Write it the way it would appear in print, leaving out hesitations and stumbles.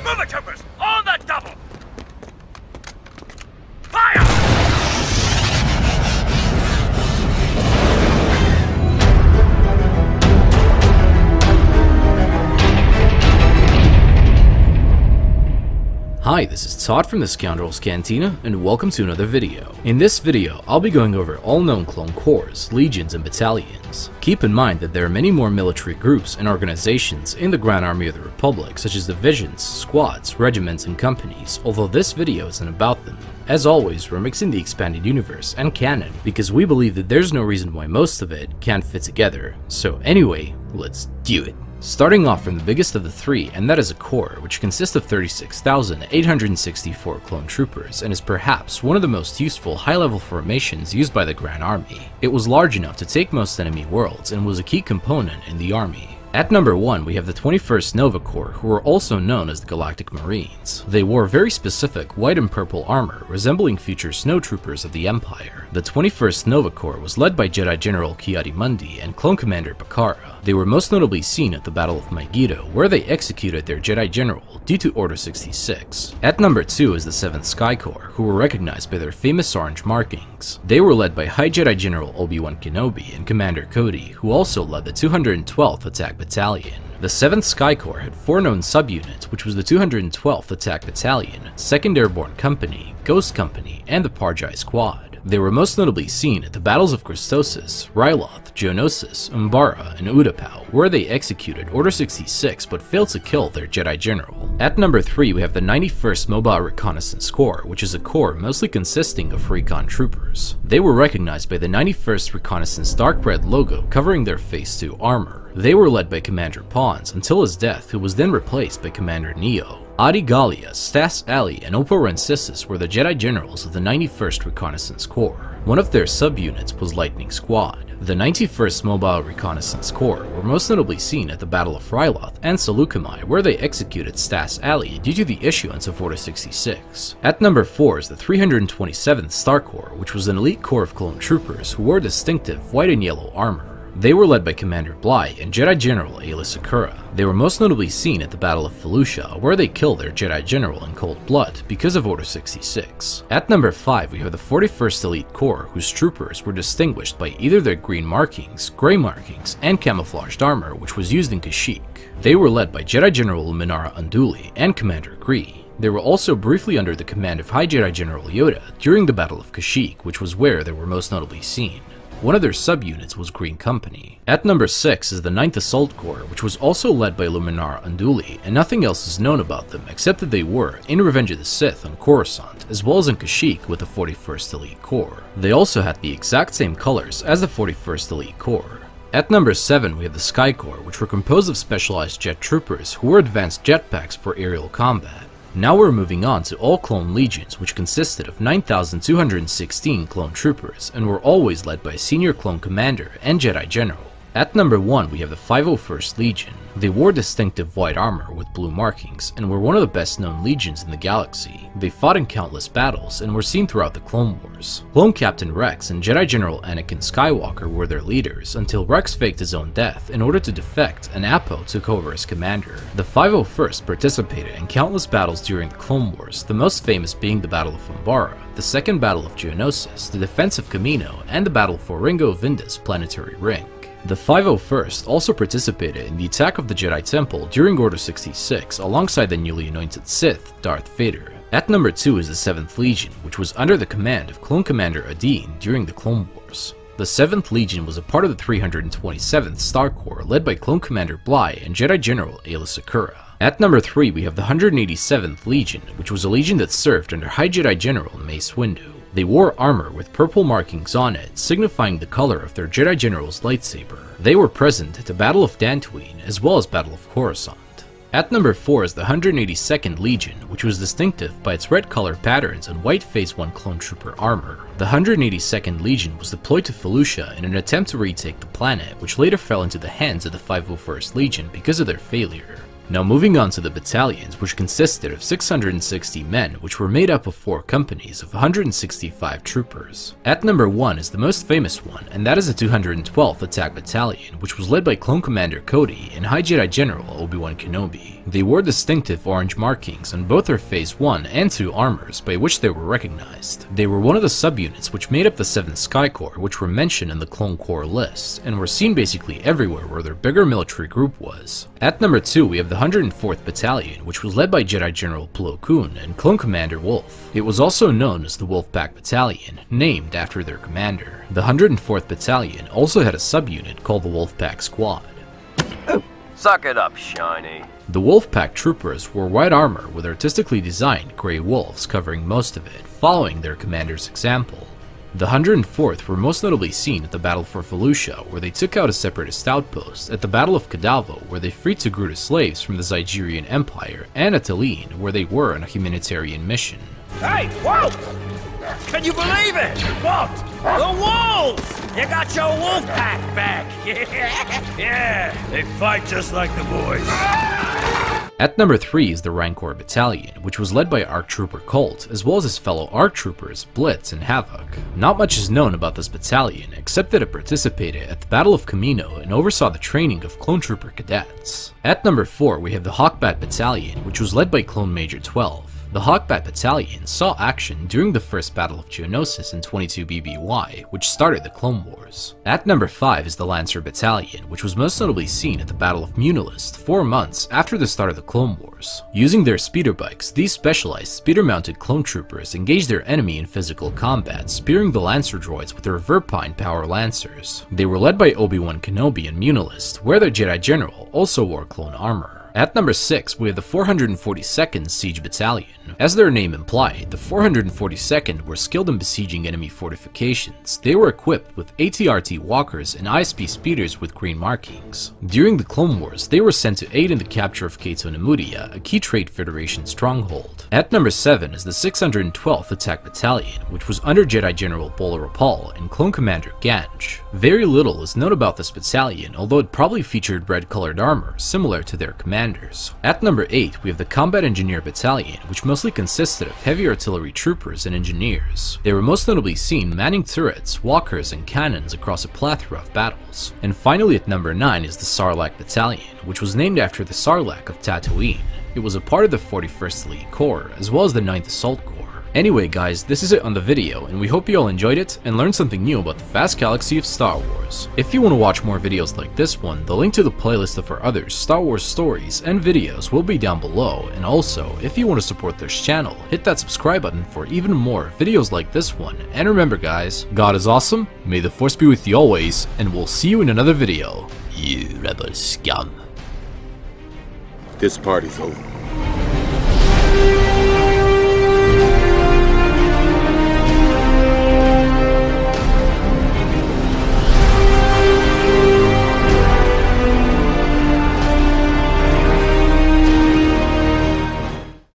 Move it, troopers! On the double! Fire! Hi, this is Todd from the Scoundrel's Cantina, and welcome to another video. In this video, I'll be going over all known clone corps, legions, and battalions. Keep in mind that there are many more military groups and organizations in the Grand Army of the Republic, such as divisions, squads, regiments, and companies, although this video isn't about them. As always, we're mixing the expanded universe and canon, because we believe that there's no reason why most of it can't fit together. So anyway, let's do it. Starting off from the biggest of the three, and that is a corps, which consists of 36,864 clone troopers, and is perhaps one of the most useful high-level formations used by the Grand Army. It was large enough to take most enemy worlds, and was a key component in the army. At number 1, we have the 21st Nova Corps, who are also known as the Galactic Marines. They wore very specific white and purple armor, resembling future snowtroopers of the Empire. The 21st Nova Corps was led by Jedi General Ki-Adi-Mundi and Clone Commander Bacara. They were most notably seen at the Battle of Megiddo, where they executed their Jedi General due to Order 66. At number 2 is the 7th Sky Corps, who were recognized by their famous orange markings. They were led by High Jedi General Obi-Wan Kenobi and Commander Cody, who also led the 212th Attack Battalion. The 7th Sky Corps had 4 known subunits, which was the 212th Attack Battalion, 2nd Airborne Company, Ghost Company, and the Parjai Squad. They were most notably seen at the battles of Christosis, Ryloth, Geonosis, Umbara, and Utapau, where they executed Order 66 but failed to kill their Jedi General. At number 3, we have the 91st Mobile Reconnaissance Corps, which is a corps mostly consisting of recon troopers. They were recognized by the 91st Reconnaissance dark red logo covering their Phase 2 armor. They were led by Commander Pons until his death, who was then replaced by Commander Neo. Adi Gallia, Stas Ali, and Oppo Rensisis were the Jedi Generals of the 91st Reconnaissance Corps. One of their subunits was Lightning Squad. The 91st Mobile Reconnaissance Corps were most notably seen at the Battle of Ryloth and Saleucami, where they executed Stas Ali due to the issuance of Order 66. At number 4 is the 327th Star Corps, which was an elite corps of clone troopers who wore distinctive white and yellow armor. They were led by Commander Bly and Jedi General Aayla Secura. They were most notably seen at the Battle of Felucia, where they killed their Jedi General in cold blood because of Order 66. At number 5, we have the 41st Elite Corps, whose troopers were distinguished by either their green markings, gray markings, and camouflaged armor, which was used in Kashyyyk. They were led by Jedi General Luminara Unduli and Commander Gree. They were also briefly under the command of High Jedi General Yoda during the Battle of Kashyyyk, which was where they were most notably seen. One of their subunits was Green Company. At number 6 is the 9th Assault Corps, which was also led by Luminara Unduli, and nothing else is known about them except that they were in Revenge of the Sith on Coruscant, as well as in Kashyyyk with the 41st Elite Corps. They also had the exact same colors as the 41st Elite Corps. At number 7, we have the Sky Corps, which were composed of specialized jet troopers who wore advanced jetpacks for aerial combat. Now we're moving on to all clone legions, which consisted of 9,216 clone troopers and were always led by a senior clone commander and Jedi General. At number 1, we have the 501st Legion. They wore distinctive white armor with blue markings and were one of the best known legions in the galaxy. They fought in countless battles and were seen throughout the Clone Wars. Clone Captain Rex and Jedi General Anakin Skywalker were their leaders until Rex faked his own death in order to defect and Apo took over as commander. The 501st participated in countless battles during the Clone Wars, the most famous being the Battle of Umbara, the Second Battle of Geonosis, the defense of Kamino, and the Battle for Ringo Vinda's planetary ring. The 501st also participated in the attack of the Jedi Temple during Order 66 alongside the newly anointed Sith, Darth Vader. At number 2 is the 7th Legion, which was under the command of Clone Commander Adine during the Clone Wars. The 7th Legion was a part of the 327th Star Corps led by Clone Commander Bly and Jedi General Aayla Secura. At number 3 we have the 187th Legion, which was a legion that served under High Jedi General Mace Windu. They wore armor with purple markings on it, signifying the color of their Jedi General's lightsaber. They were present at the Battle of Dantooine as well as Battle of Coruscant. At number 4 is the 182nd Legion, which was distinctive by its red color patterns and white Phase 1 clone trooper armor. The 182nd Legion was deployed to Felucia in an attempt to retake the planet, which later fell into the hands of the 501st Legion because of their failure. Now moving on to the battalions, which consisted of 660 men, which were made up of 4 companies of 165 troopers. At number 1 is the most famous one, and that is the 212th Attack Battalion, which was led by Clone Commander Cody and High Jedi General Obi-Wan Kenobi. They wore distinctive orange markings on both their Phase 1 and 2 armors, by which they were recognized. They were one of the subunits which made up the 7th Sky Corps, which were mentioned in the Clone Corps list, and were seen basically everywhere where their bigger military group was. At number 2 we have the 104th Battalion, which was led by Jedi General Plo Koon and Clone Commander Wolf. It was also known as the Wolfpack Battalion, named after their commander. The 104th Battalion also had a subunit called the Wolfpack Squad. Suck it up, Shiny. The Wolfpack troopers wore white armor with artistically designed grey wolves covering most of it, following their commander's example. The 104th were most notably seen at the Battle for Fallujah, where they took out a separatist outpost, at the Battle of Kadavo, where they freed Togruta slaves from the Zygerian Empire, and at Talene, where they were on a humanitarian mission. Hey, whoa! Can you believe it? What? The wolves! You got your wolf pack back! Yeah, they fight just like the boys. At number 3 is the Rancor Battalion, which was led by ARC Trooper Colt, as well as his fellow ARC Troopers Blitz and Havoc. Not much is known about this battalion, except that it participated at the Battle of Camino and oversaw the training of Clone Trooper cadets. At number 4 we have the Hawk Bat Battalion, which was led by Clone Major 12. The Hawk Bat Battalion saw action during the First Battle of Geonosis in 22 BBY, which started the Clone Wars. At number 5 is the Lancer Battalion, which was most notably seen at the Battle of Munilist 4 months after the start of the Clone Wars. Using their speeder bikes, these specialized speeder-mounted clone troopers engaged their enemy in physical combat, spearing the Lancer droids with their Verpine power lancers. They were led by Obi-Wan Kenobi in Munilist, where their Jedi General also wore clone armor. At number 6, we have the 442nd Siege Battalion. As their name implied, the 442nd were skilled in besieging enemy fortifications. They were equipped with ATRT walkers and ISP speeders with green markings. During the Clone Wars, they were sent to aid in the capture of Cato Nemudia, a key Crait Federation stronghold. At number 7 is the 612th Attack Battalion, which was under Jedi General Bola Rapal and Clone Commander Ganj. Very little is known about this battalion, although it probably featured red-colored armor, similar to their commanders. At number 8, we have the Combat Engineer Battalion, which mostly consisted of heavy artillery troopers and engineers. They were most notably seen manning turrets, walkers, and cannons across a plethora of battles. And finally at number 9 is the Sarlacc Battalion, which was named after the Sarlacc of Tatooine. It was a part of the 41st Elite Corps, as well as the 9th Assault Corps. Anyway guys, this is it on the video, and we hope you all enjoyed it and learned something new about the vast galaxy of Star Wars. If you want to watch more videos like this one, the link to the playlist of our other Star Wars stories and videos will be down below, and also, if you want to support this channel, hit that subscribe button for even more videos like this one. And remember guys, God is awesome, may the Force be with you always, and we'll see you in another video. You rebel scum. This party's over.